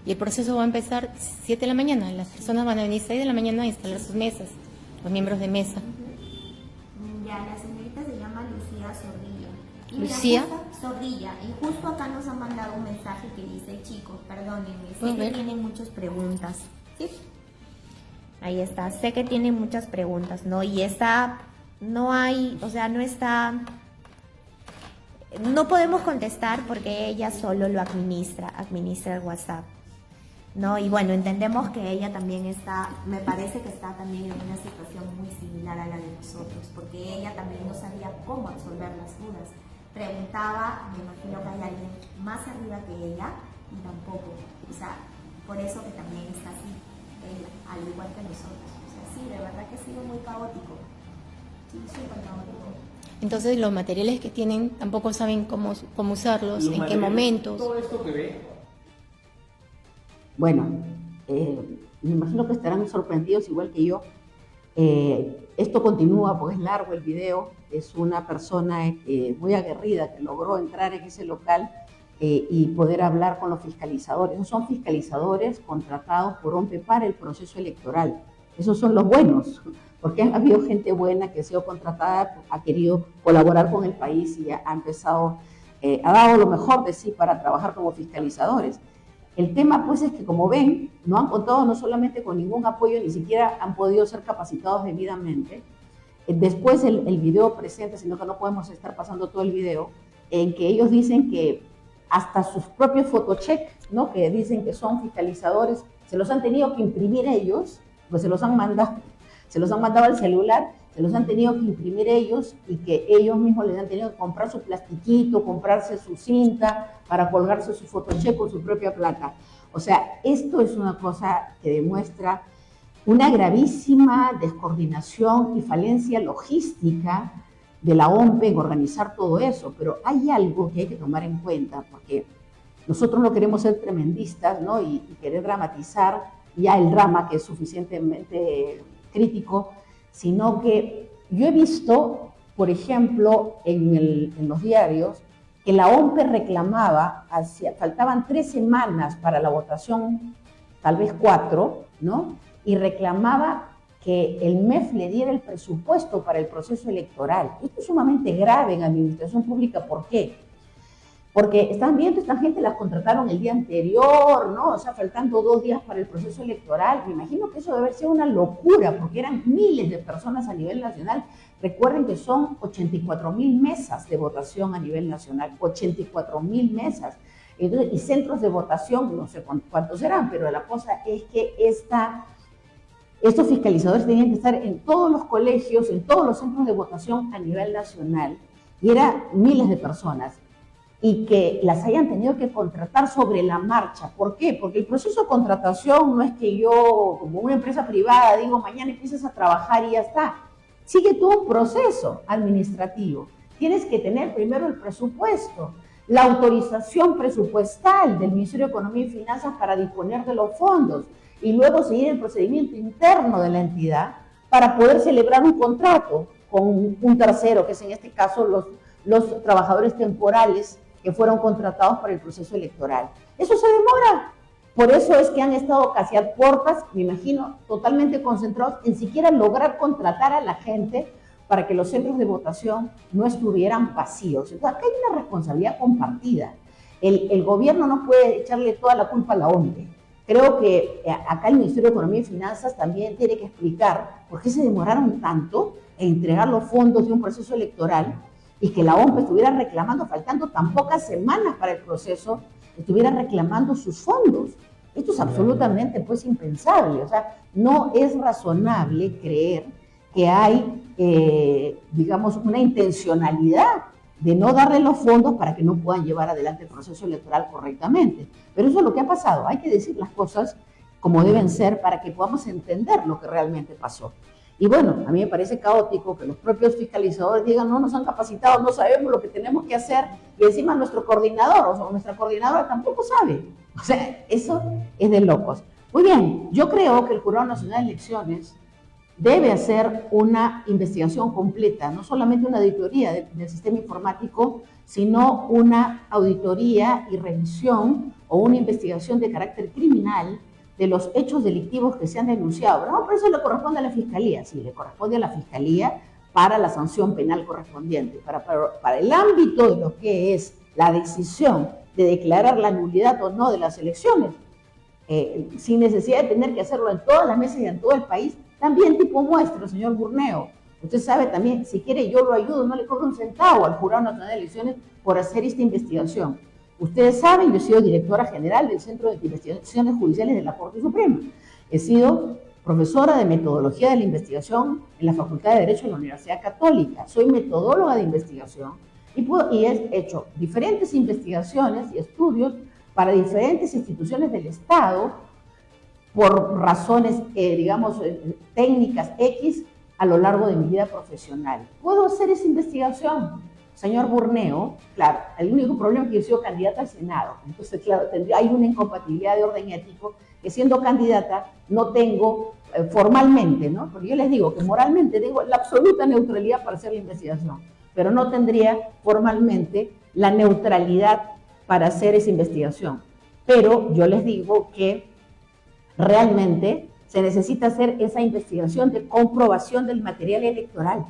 Speaker 4: y el proceso va a empezar 7 de la mañana, las personas van a venir 6 de la mañana a instalar sus mesas, los miembros de mesa.
Speaker 3: Ya, la señorita se llama Lucía Zorrilla. Y
Speaker 4: ¿Lucía?
Speaker 3: Zorrilla, y justo acá nos han mandado un mensaje que dice, chicos, perdónenme, sé que tienen muchas preguntas. ¿Sí? Ahí está, sé que tienen muchas preguntas, ¿no? Y no podemos contestar porque ella solo lo administra el WhatsApp, ¿no? Y bueno, entendemos que ella también me parece que está también en una situación muy similar a la de nosotros, porque ella también no sabía cómo resolver las dudas. Preguntaba, me imagino que hay alguien más arriba que ella, y tampoco, o sea, por eso que también está así, ella, al igual que nosotros. O sea, sí, de verdad que ha sido muy caótico. Sí, súper caótico.
Speaker 4: Entonces los materiales que tienen tampoco saben cómo usarlos, en qué momentos.
Speaker 5: Todo esto que ve.
Speaker 1: Bueno, me imagino que estarán sorprendidos igual que yo. Esto continúa porque es largo el video. Es una persona muy aguerrida que logró entrar en ese local y poder hablar con los fiscalizadores. Esos son fiscalizadores contratados por OMPE para el proceso electoral. Esos son los buenos, porque ha habido gente buena que ha sido contratada, ha querido colaborar con el país y ha empezado, ha dado lo mejor de sí para trabajar como fiscalizadores. El tema pues es que, como ven, no han contado no solamente con ningún apoyo, ni siquiera han podido ser capacitados debidamente. Después el video presenta, sino que no podemos estar pasando todo el video, en que ellos dicen que hasta sus propios photocheck, ¿no?, que dicen que son fiscalizadores, se los han tenido que imprimir ellos, pues se los han mandado al celular, se los han tenido que imprimir ellos, y que ellos mismos les han tenido que comprar su plastiquito, comprarse su cinta para colgarse su photocheck con su propia plata. O sea, esto es una cosa que demuestra una gravísima descoordinación y falencia logística de la OMPE en organizar todo eso. Pero hay algo que hay que tomar en cuenta, porque nosotros no queremos ser tremendistas, ¿no?, y querer dramatizar ya el drama, que es suficientemente crítico, sino que yo he visto, por ejemplo, en los diarios, que la OMPE reclamaba, faltaban 3 semanas para la votación, tal vez 4, ¿no?, y reclamaba que el MEF le diera el presupuesto para el proceso electoral. Esto es sumamente grave en administración pública. ¿Por qué? Porque están viendo, esta gente las contrataron el día anterior, ¿no? O sea, faltando 2 días para el proceso electoral. Me imagino que eso debe ser una locura, porque eran miles de personas a nivel nacional. Recuerden que son 84.000 mesas de votación a nivel nacional, 84.000 mesas. Entonces, y centros de votación, no sé cuántos serán, pero la cosa es que estos fiscalizadores tenían que estar en todos los colegios, en todos los centros de votación a nivel nacional, y eran miles de personas, y que las hayan tenido que contratar sobre la marcha. ¿Por qué? Porque el proceso de contratación no es que yo, como una empresa privada, digo, mañana empiezas a trabajar y ya está. Sigue todo un proceso administrativo. Tienes que tener primero el presupuesto, la autorización presupuestal del Ministerio de Economía y Finanzas para disponer de los fondos, y luego seguir el procedimiento interno de la entidad para poder celebrar un contrato con un tercero, que es en este caso los trabajadores temporales que fueron contratados para el proceso electoral. Eso se demora. Por eso es que han estado casi a puertas, me imagino, totalmente concentrados en siquiera lograr contratar a la gente para que los centros de votación no estuvieran vacíos. Entonces, acá hay una responsabilidad compartida. El gobierno no puede echarle toda la culpa a la OMPE. Creo que acá el Ministerio de Economía y Finanzas también tiene que explicar por qué se demoraron tanto en entregar los fondos de un proceso electoral, y que la OMPE estuviera reclamando, faltando tan pocas semanas para el proceso, estuviera reclamando sus fondos. Esto es absolutamente pues impensable. O sea, no es razonable creer que hay, digamos, una intencionalidad de no darle los fondos para que no puedan llevar adelante el proceso electoral correctamente. Pero eso es lo que ha pasado. Hay que decir las cosas como deben ser para que podamos entender lo que realmente pasó. Y bueno, a mí me parece caótico que los propios fiscalizadores digan, no nos han capacitado, no sabemos lo que tenemos que hacer, y encima nuestro coordinador o nuestra coordinadora tampoco sabe. O sea, eso es de locos. Muy bien, yo creo que el Jurado Nacional de Elecciones debe hacer una investigación completa, no solamente una auditoría del sistema informático, sino una auditoría y revisión o una investigación de carácter criminal de los hechos delictivos que se han denunciado. Pero no, por eso le corresponde a la Fiscalía. Sí, le corresponde a la Fiscalía para la sanción penal correspondiente. Para el ámbito de lo que es la decisión de declarar la nulidad o no de las elecciones, sin necesidad de tener que hacerlo en todas las mesas y en todo el país, también tipo muestra, señor Burneo. Usted sabe también, si quiere yo lo ayudo, no le cobro un centavo al Jurado Nacional de Elecciones por hacer esta investigación. Ustedes saben, yo he sido directora general del Centro de Investigaciones Judiciales de la Corte Suprema. He sido profesora de metodología de la investigación en la Facultad de Derecho de la Universidad Católica. Soy metodóloga de investigación y he hecho diferentes investigaciones y estudios para diferentes instituciones del Estado por razones, digamos, técnicas X a lo largo de mi vida profesional. ¿Puedo hacer esa investigación? Señor Burneo, claro, el único problema es que yo he sido candidata al Senado. Entonces, claro, hay una incompatibilidad de orden ético que siendo candidata no tengo formalmente, ¿no? Porque yo les digo que moralmente tengo la absoluta neutralidad para hacer la investigación, pero no tendría formalmente la neutralidad para hacer esa investigación. Pero yo les digo que realmente se necesita hacer esa investigación de comprobación del material electoral.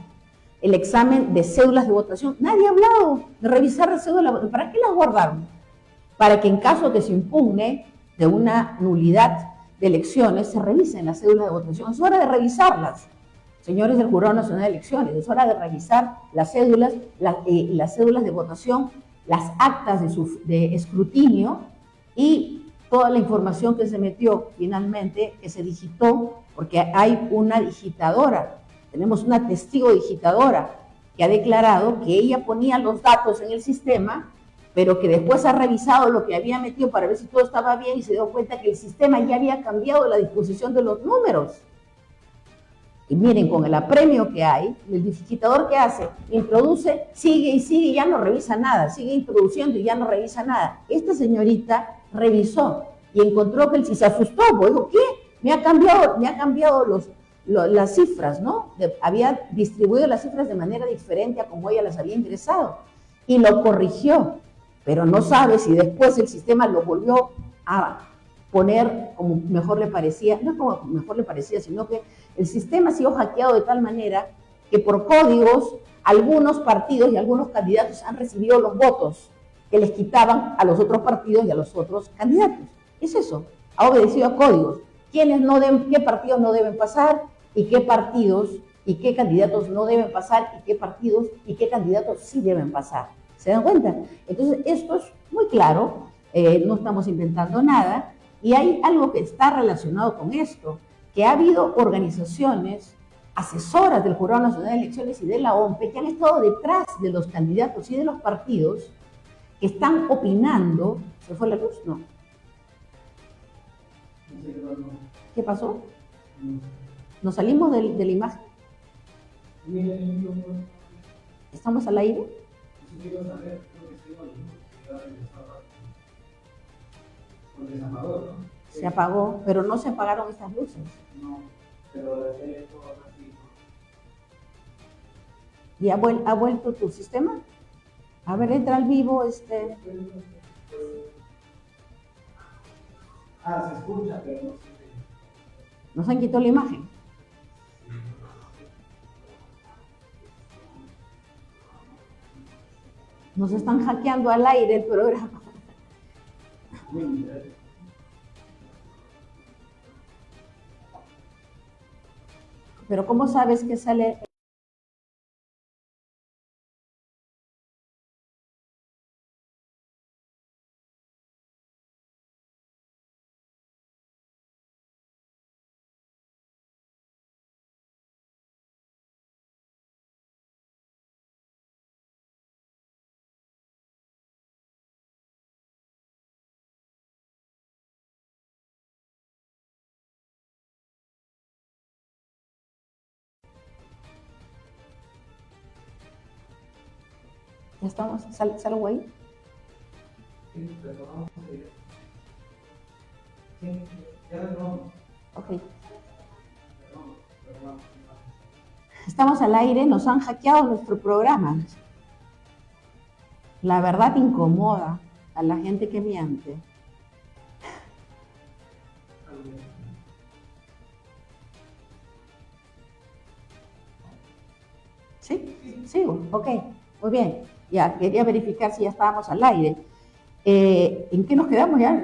Speaker 1: El examen de cédulas de votación. Nadie ha hablado de revisar las cédulas. ¿Para qué las guardaron? Para que en caso que se impugne de una nulidad de elecciones, se revisen las cédulas de votación. Es hora de revisarlas, señores del Jurado Nacional de Elecciones, es hora de revisar las cédulas, las cédulas de votación, las actas de escrutinio y toda la información que se metió finalmente, que se digitó, porque hay una digitadora, tenemos una testigo digitadora que ha declarado que ella ponía los datos en el sistema, pero que después ha revisado lo que había metido para ver si todo estaba bien y se dio cuenta que el sistema ya había cambiado la disposición de los números. Y miren, con el apremio que hay, el digitador que hace, introduce, sigue y sigue y ya no revisa nada, sigue introduciendo y ya no revisa nada. Esta señorita revisó y encontró que se asustó, porque dijo, ¿qué? Me ha cambiado las cifras, ¿no? Había distribuido las cifras de manera diferente a como ella las había ingresado y lo corrigió, pero no sabe si después el sistema lo volvió a poner como mejor le parecía, no como mejor le parecía, sino que el sistema ha sido hackeado de tal manera que por códigos algunos partidos y algunos candidatos han recibido los votos que les quitaban a los otros partidos y a los otros candidatos. Es eso, ha obedecido a códigos. ¿Qué partidos no deben pasar y qué partidos y qué candidatos no deben pasar y qué partidos y qué candidatos sí deben pasar? ¿Se dan cuenta? Entonces, esto es muy claro, no estamos inventando nada, y hay algo que está relacionado con esto, que ha habido organizaciones asesoras del Jurado Nacional de Elecciones y de la OMPE que han estado detrás de los candidatos y de los partidos que están opinando. ¿Se fue la luz? No. ¿Qué pasó? ¿Nos salimos de la imagen? ¿Estamos al aire? Se apagó, pero no se apagaron estas luces.
Speaker 8: No, pero esto así.
Speaker 1: ¿Y ha vuelto tu sistema? A ver, entra al vivo
Speaker 8: se escucha, pero no se ve.
Speaker 1: Nos han quitado la imagen. Nos están hackeando al aire el programa. Pero ¿cómo sabes que sale? ¿Ya estamos? ¿Salgo ahí?
Speaker 8: Sí, pero vamos a ir. Sí, ya retomamos.
Speaker 1: Ok.
Speaker 8: Perdón.
Speaker 1: Estamos al aire, nos han hackeado nuestro programa. La verdad incomoda a la gente que miente. ¿Sí? Sigo, ok, muy bien. Ya, quería verificar si ya estábamos al aire. ¿En qué nos quedamos ya?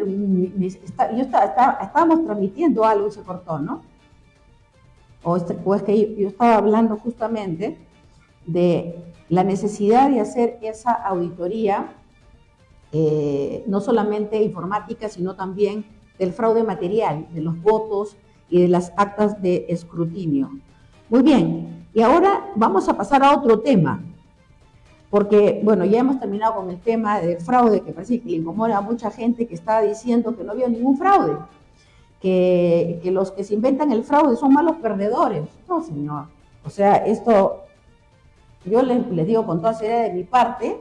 Speaker 1: Estábamos transmitiendo algo y se cortó, ¿no? O es que yo estaba hablando justamente de la necesidad de hacer esa auditoría, no solamente informática, sino también del fraude material, de los votos y de las actas de escrutinio. Muy bien, y ahora vamos a pasar a otro tema, porque, bueno, ya hemos terminado con el tema del fraude, que parece que le incomoda a mucha gente que está diciendo que no había ningún fraude, que los que se inventan el fraude son malos perdedores. No, señor. O sea, esto, yo les digo con toda seriedad de mi parte,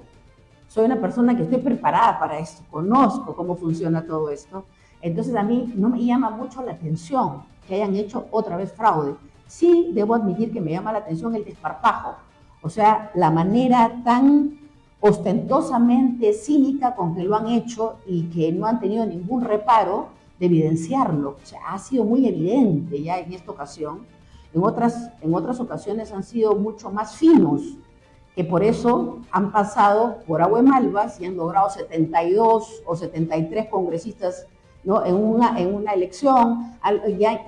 Speaker 1: soy una persona que estoy preparada para esto, conozco cómo funciona todo esto. Entonces a mí no me llama mucho la atención que hayan hecho otra vez fraude. Sí, debo admitir que me llama la atención el desparpajo. O sea, la manera tan ostentosamente cínica con que lo han hecho y que no han tenido ningún reparo de evidenciarlo. O sea, ha sido muy evidente ya en esta ocasión. En otras ocasiones han sido mucho más finos, que por eso han pasado por agua y malvas y han logrado 72 o 73 congresistas ¿no? En una elección,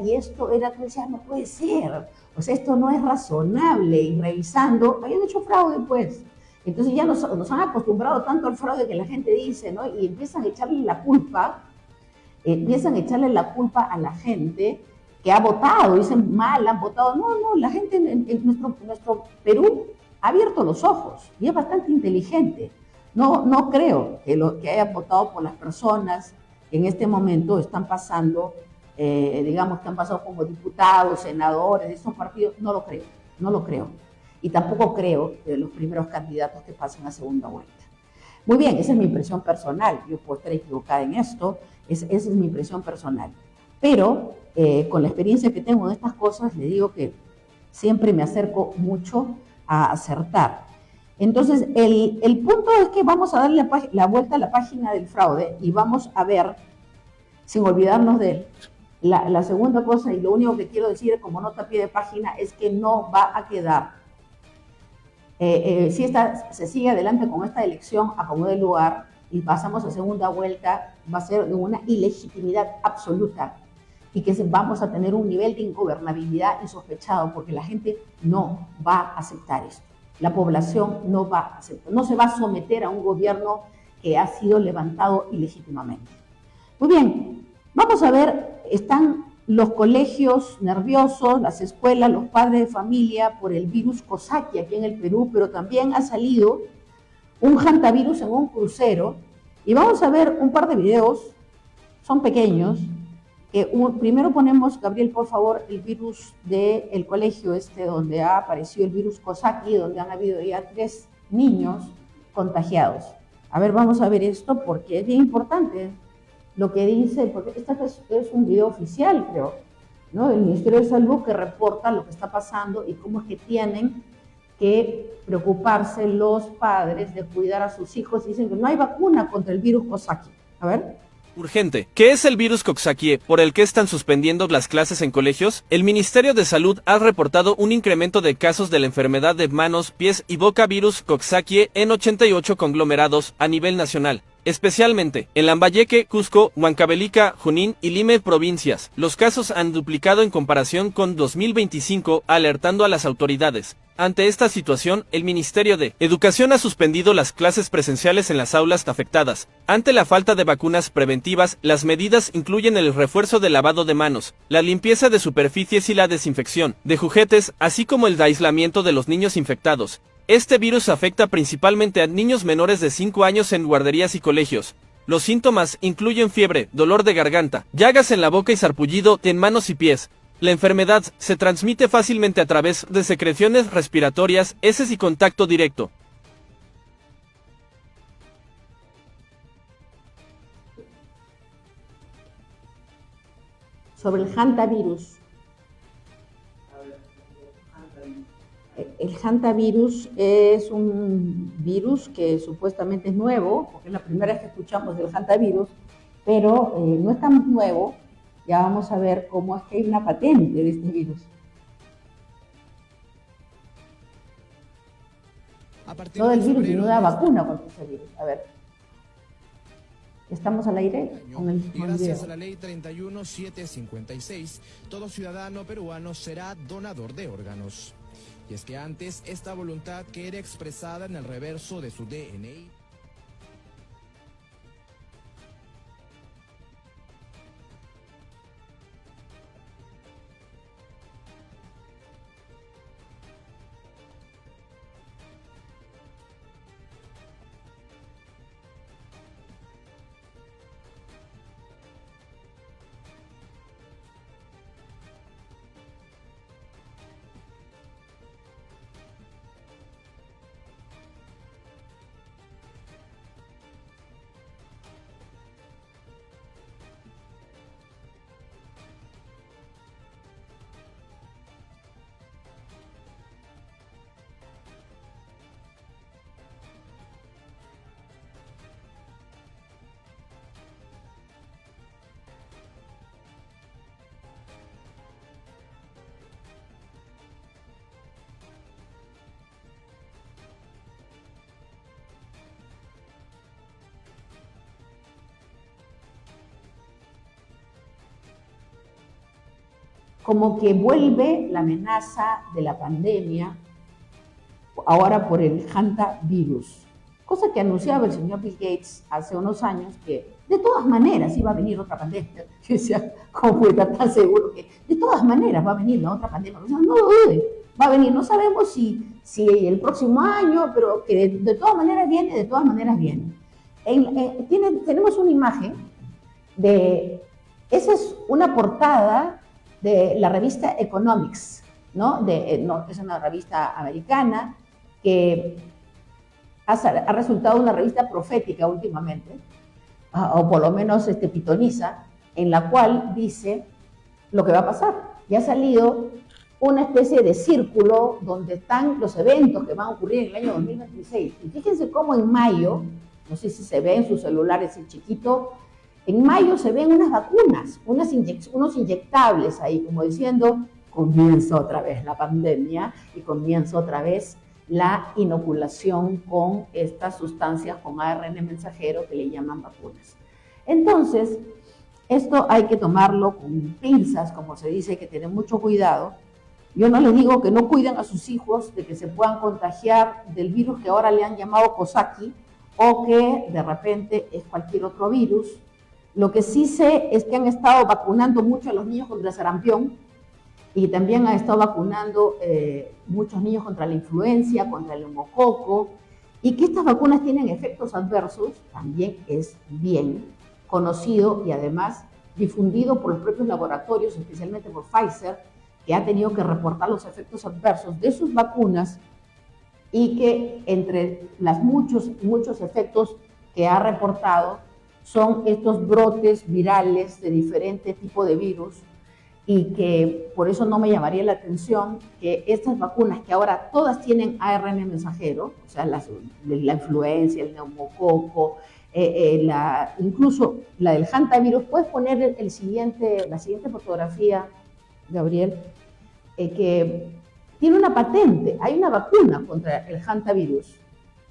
Speaker 1: y esto era que decía, no puede ser, o sea, esto no es razonable, y revisando, habían hecho fraude, pues. Entonces ya nos han acostumbrado tanto al fraude que la gente dice, ¿no? Y empiezan a echarle la culpa a la gente que ha votado, dicen mal, han votado. No, la gente en nuestro Perú ha abierto los ojos y es bastante inteligente. No creo que hayan votado por las personas que en este momento están pasando, digamos, que han pasado como diputados, senadores de estos partidos. No lo creo. Y tampoco creo de los primeros candidatos que pasen a segunda vuelta. Muy bien, esa es mi impresión personal. Yo puedo estar equivocada en esto, esa es mi impresión personal. Pero con la experiencia que tengo en estas cosas, le digo que siempre me acerco mucho a acertar. Entonces, el punto es que vamos a darle la vuelta a la página del fraude y vamos a ver, sin olvidarnos de él, la segunda cosa, y lo único que quiero decir como nota a pie de página es que no va a quedar. Si se sigue adelante con esta elección a como dé lugar y pasamos a segunda vuelta, va a ser de una ilegitimidad absoluta y que vamos a tener un nivel de ingobernabilidad insospechado porque la gente no va a aceptar esto. La población no va a aceptar, no se va a someter a un gobierno que ha sido levantado ilegítimamente. Muy bien, vamos a ver, están los colegios nerviosos, las escuelas, los padres de familia por el virus Coxsackie aquí en el Perú, pero también ha salido un hantavirus en un crucero y vamos a ver un par de videos, son pequeños. Primero ponemos, Gabriel, por favor, el virus del colegio donde ha aparecido el virus Coxsackie, donde han habido ya 3 niños contagiados. A ver, vamos a ver esto porque es bien importante lo que dice, porque este es un video oficial, creo, ¿no? Del Ministerio de Salud que reporta lo que está pasando y cómo es que tienen que preocuparse los padres de cuidar a sus hijos. Dicen que no hay vacuna contra el virus Coxsackie. A ver.
Speaker 9: Urgente. ¿Qué es el virus Coxsackie por el que están suspendiendo las clases en colegios? El Ministerio de Salud ha reportado un incremento de casos de la enfermedad de manos, pies y boca virus Coxsackie en 88 conglomerados a nivel nacional. Especialmente en Lambayeque, Cusco, Huancavelica, Junín y Lima provincias. Los casos han duplicado en comparación con 2025, alertando a las autoridades. Ante esta situación, el Ministerio de Educación ha suspendido las clases presenciales en las aulas afectadas. Ante la falta de vacunas preventivas, las medidas incluyen el refuerzo del lavado de manos, la limpieza de superficies y la desinfección de juguetes, así como el aislamiento de los niños infectados. Este virus afecta principalmente a niños menores de 5 años en guarderías y colegios. Los síntomas incluyen fiebre, dolor de garganta, llagas en la boca y sarpullido en manos y pies. La enfermedad se transmite fácilmente a través de secreciones respiratorias, heces y contacto directo.
Speaker 1: Sobre el hantavirus. El hantavirus es un virus que supuestamente es nuevo, porque es la primera vez que escuchamos del hantavirus, pero no es tan nuevo. Ya vamos a ver cómo es que hay una patente de este virus. No del virus, sino de la vacuna contra ese virus. A ver. Estamos al aire con el
Speaker 10: y gracias a la ley 31756, todo ciudadano peruano será donador de órganos. Y es que antes esta voluntad queda expresada en el reverso de su DNI.
Speaker 1: como que vuelve la amenaza de la pandemia ahora por el hantavirus, cosa que anunciaba el señor Bill Gates hace unos años, que de todas maneras iba a venir otra pandemia. Yo decía, ¿cómo puede estar tan seguro que de todas maneras va a venir la otra pandemia? O sea, no dude, va a venir, no sabemos si el próximo año, pero que de todas maneras viene, de todas maneras viene. Tenemos una imagen esa es una portada de la revista Economics, ¿no? Es una revista americana que ha resultado una revista profética últimamente, o por lo menos pitoniza, en la cual dice lo que va a pasar. Ya ha salido una especie de círculo donde están los eventos que van a ocurrir en el año 2026. Y fíjense cómo en mayo, no sé si se ve en sus celulares el chiquito, en mayo se ven unas vacunas, unos inyectables ahí, como diciendo, comienza otra vez la pandemia y comienza otra vez la inoculación con estas sustancias con ARN mensajero que le llaman vacunas. Entonces, esto hay que tomarlo con pinzas, como se dice, hay que tener mucho cuidado. Yo no les digo que no cuiden a sus hijos de que se puedan contagiar del virus que ahora le han llamado Coxsackie, o que de repente es cualquier otro virus. Lo que sí sé es que han estado vacunando mucho a los niños contra el sarampión y también han estado vacunando muchos niños contra la influencia, contra el neumococo, y que estas vacunas tienen efectos adversos también es bien conocido y además difundido por los propios laboratorios, especialmente por Pfizer, que ha tenido que reportar los efectos adversos de sus vacunas y que entre los muchos efectos que ha reportado son estos brotes virales de diferentes tipos de virus, y que por eso no me llamaría la atención que estas vacunas, que ahora todas tienen ARN mensajero, o sea, la influencia, el neumococo, incluso la del hantavirus, puedes poner la siguiente fotografía, Gabriel, que tiene una patente, hay una vacuna contra el hantavirus.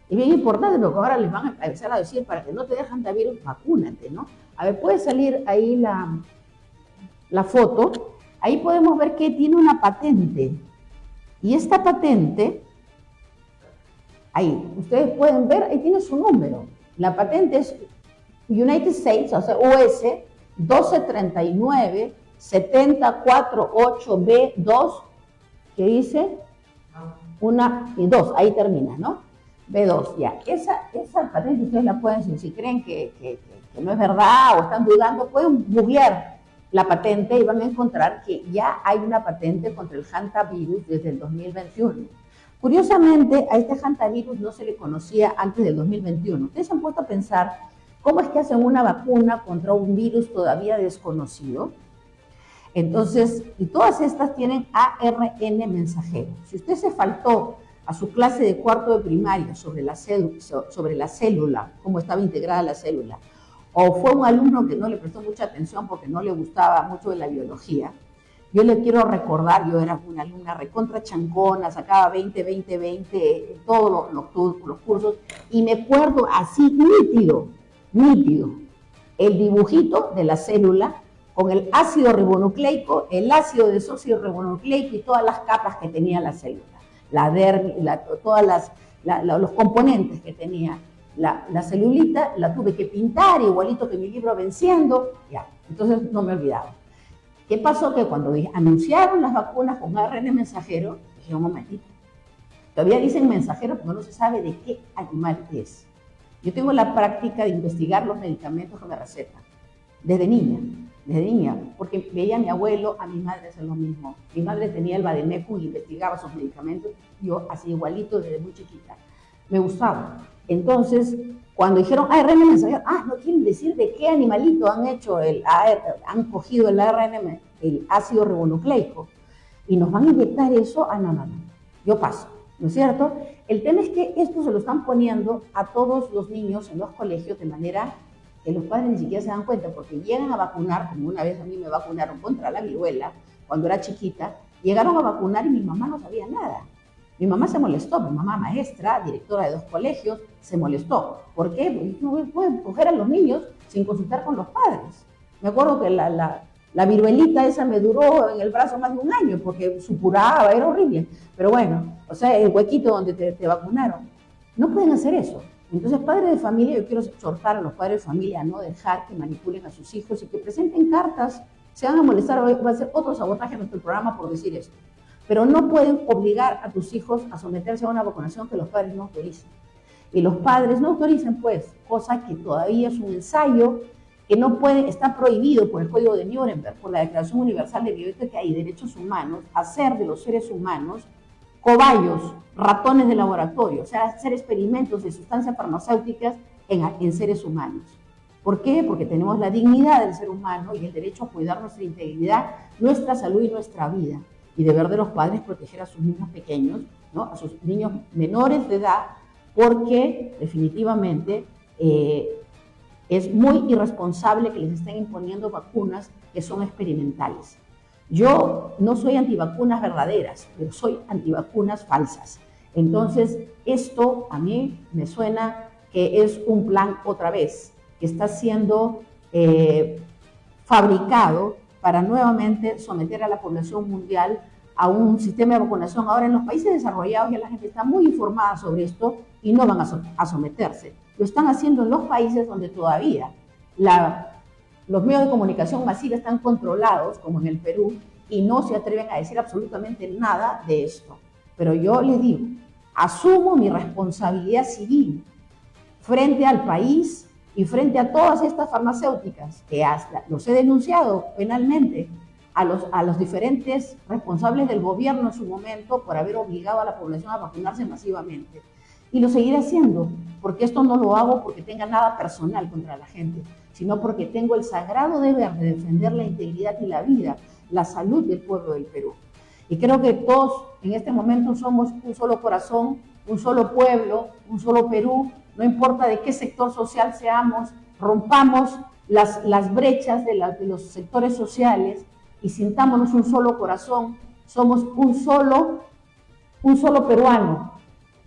Speaker 1: Y bien importante, porque ahora les van a empezar a decir, para que no te dé hantavirus, vacúnate, ¿no? A ver, puede salir ahí la foto. Ahí podemos ver que tiene una patente. Y esta patente, ahí, ustedes pueden ver, ahí tiene su número. La patente es United States, o sea, US 1239 748B2, que dice una y dos, ahí termina, ¿no? B2, ya. Esa patente ustedes la pueden, si creen que no es verdad o están dudando, pueden googlear la patente y van a encontrar que ya hay una patente contra el hantavirus desde el 2021. Curiosamente, a este hantavirus no se le conocía antes del 2021. Ustedes se han puesto a pensar cómo es que hacen una vacuna contra un virus todavía desconocido. Entonces, y todas estas tienen ARN mensajero. Si usted se faltó a su clase de cuarto de primaria sobre la célula, cómo estaba integrada la célula, o fue un alumno que no le prestó mucha atención porque no le gustaba mucho de la biología, yo le quiero recordar, yo era una alumna recontra chancona, sacaba 20 en todos los cursos, y me acuerdo así nítido, el dibujito de la célula con el ácido ribonucleico, el ácido desoxirribonucleico y todas las capas que tenía la célula. La dermis, todos los componentes que tenía la celulita, la tuve que pintar igualito que mi libro Venciendo, ya, entonces no me he olvidado. ¿Qué pasó? Que cuando anunciaron las vacunas con ARN mensajero, dije, un momentito, todavía dicen mensajero porque no se sabe de qué animal es. Yo tengo la práctica de investigar los medicamentos que me recetan, desde niña, porque veía a mi abuelo, a mi madre hacer lo mismo. Mi madre tenía el Vademecum y investigaba sus medicamentos, yo así igualito desde muy chiquita. Me gustaba. Entonces, cuando dijeron ARN mensajero, no quieren decir de qué animalito han cogido el ARN, el ácido ribonucleico, y nos van a inyectar eso. No. Yo paso, ¿no es cierto? El tema es que esto se lo están poniendo a todos los niños en los colegios de manera que los padres ni siquiera se dan cuenta, porque llegan a vacunar, como una vez a mí me vacunaron contra la viruela, cuando era chiquita, llegaron a vacunar y mi mamá no sabía nada. Mi mamá se molestó, mi mamá maestra, directora de 2 colegios, se molestó. ¿Por qué? Porque no pueden coger a los niños sin consultar con los padres. Me acuerdo que la La viruelita esa me duró en el brazo más de un año porque supuraba, era horrible. Pero bueno, o sea, el huequito donde te vacunaron. No pueden hacer eso. Entonces, padres de familia, yo quiero exhortar a los padres de familia a no dejar que manipulen a sus hijos y que presenten cartas, se van a molestar, va a ser otro sabotaje en nuestro programa por decir esto. Pero no pueden obligar a tus hijos a someterse a una vacunación que los padres no autorizan. Y los padres no autorizan, pues, cosa que todavía es un ensayo que no puede, está prohibido por el Código de Nuremberg, por la Declaración Universal de Bioética y Derechos Humanos, hacer de los seres humanos cobayos, ratones de laboratorio, o sea, hacer experimentos de sustancias farmacéuticas en seres humanos. ¿Por qué? Porque tenemos la dignidad del ser humano y el derecho a cuidar nuestra integridad, nuestra salud y nuestra vida. Y deber de los padres proteger a sus niños pequeños, ¿no? A sus niños menores de edad, porque definitivamente es muy irresponsable que les estén imponiendo vacunas que son experimentales. Yo no soy antivacunas verdaderas, pero soy antivacunas falsas. Entonces, esto a mí me suena que es un plan otra vez, que está siendo fabricado para nuevamente someter a la población mundial a un sistema de vacunación. Ahora, en los países desarrollados ya la gente está muy informada sobre esto y no van a someterse. Lo están haciendo en los países donde todavía los medios de comunicación masiva están controlados, como en el Perú, y no se atreven a decir absolutamente nada de esto. Pero yo les digo, asumo mi responsabilidad civil frente al país y frente a todas estas farmacéuticas, que hasta los he denunciado penalmente a los diferentes responsables del gobierno en su momento por haber obligado a la población a vacunarse masivamente. Y lo seguiré haciendo, porque esto no lo hago porque tenga nada personal contra la gente, sino porque tengo el sagrado deber de defender la integridad y la vida, la salud del pueblo del Perú. Y creo que todos en este momento somos un solo corazón, un solo pueblo, un solo Perú, no importa de qué sector social seamos, rompamos las brechas de los sectores sociales y sintámonos un solo corazón, somos un solo peruano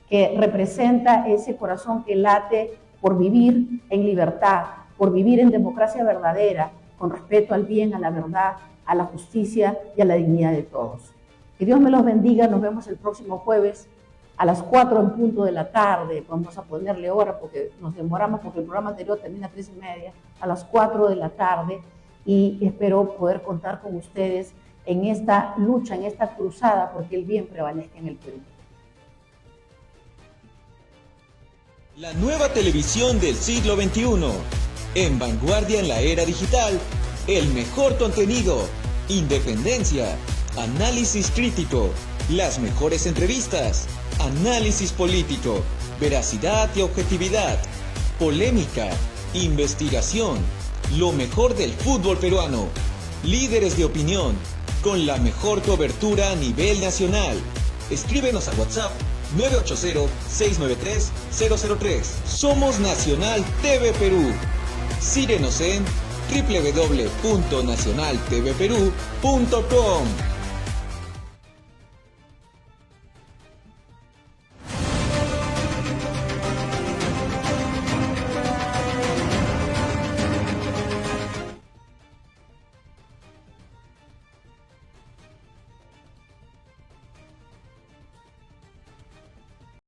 Speaker 1: que representa ese corazón que late por vivir en libertad, por vivir en democracia verdadera, con respeto al bien, a la verdad, a la justicia y a la dignidad de todos. Que Dios me los bendiga, nos vemos el próximo jueves a las 4 en punto de la tarde, vamos a ponerle hora porque nos demoramos porque el programa anterior termina a 3:30, a las 4 de la tarde, y espero poder contar con ustedes en esta lucha, en esta cruzada, porque el bien prevalezca en el Perú.
Speaker 11: La nueva televisión del siglo XXI, en vanguardia en la era digital, el mejor contenido, independencia, análisis crítico, las mejores entrevistas, análisis político, veracidad y objetividad, polémica, investigación, lo mejor del fútbol peruano, líderes de opinión, con la mejor cobertura a nivel nacional. Escríbenos a WhatsApp 980-693-003. Somos Nacional TV Perú. Síguenos en www.nacionaltvperú.com.